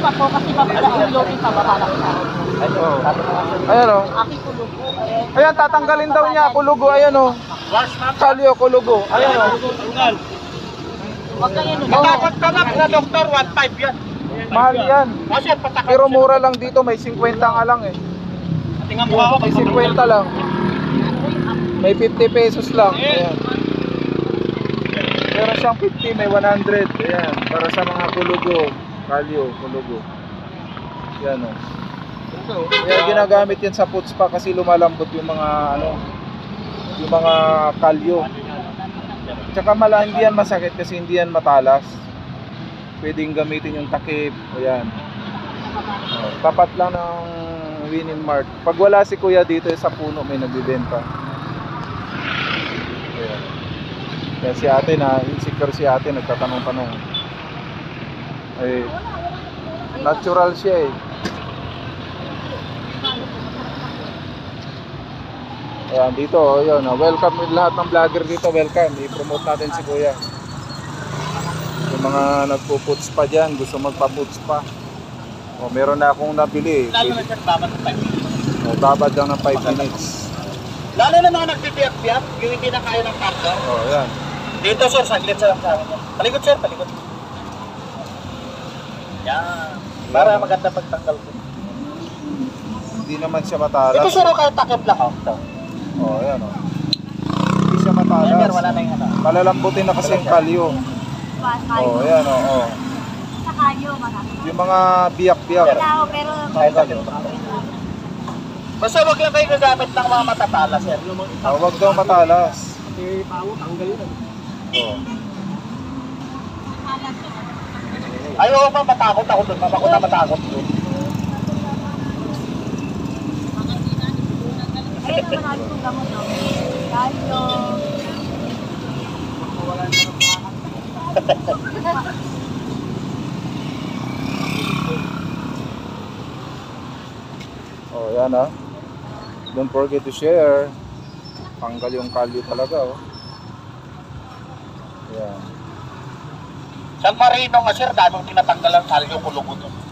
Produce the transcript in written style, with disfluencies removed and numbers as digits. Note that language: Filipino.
pa po kasi mapila-ilogin pa babalak na. Ayan o. Aki kulugo. Ayan, tatanggalin daw niya. Kulugo, ayan o. Kalyo, kulugo. Ayan o. Huwag kang yun. Matakot ka na doktor, 1.5 yan. Mahal yan. Kasi patakot. Pero mura lang dito. May 50 nga lang eh. Tingnan mo ako. May 50 lang. May 50 pesos lang. Ayan. Meron siyang 50, may 100. Ayan. Para sa mga kulugo. Kalyo, kulugo. Yan o. Kaya ginagamit yan sa puts pa kasi lumalambot yung mga ano, yung mga kalyo. Tsaka hindi yan masakit kasi hindi yan matalas. Pwedeng gamitin yung takip. Ayan. Tapat lang ng Winning Mart. Pag wala si kuya dito sa puno may nagbibenta. Ayan. Kaya si ate na insecure si ate nagtatanong-tanong. Ay, natural siya eh. Ayan, dito, yun, welcome with lahat ng vlogger dito, welcome. I-promote natin si kuya. Yung mga nagpo-puts pa dyan, gusto magpa-puts pa. O, meron na akong nabili. Lalo na dyan, babad ng 5 minutes. O, babad lang ng 5 minutes. Lalo na mga nagbibiyak-biyak, yung hindi na kaya ng partner. O, ayan. Dito sir, saglit sa lang sa akin. Talikod sir, talikod. Yan. Para maganda pagtanggal ko. Hindi naman siya matalas. Ito sir, kahit takip lang ako. O, ayan o. Hindi siya Yan sir, matalas. wala na yung ano. Palalambutin na kasi yung kalyo. O, ayan o. Sa kalyo, marami. Yung mga biyak-biyak. Pero Basta wag lang kayo gagamit ng mga matatala sir. Huwag daw matalas. O. Ayaw pa matakot ako doon. Ako na matakot doon. ayun naman namin kung gamot, no? Kalyo. Oh, yan ah. Don't forget to share. Tanggal yung kalyo talaga oh. Yan. San Marino nga sir, daming tinatanggal ang kalyo kulugo doon.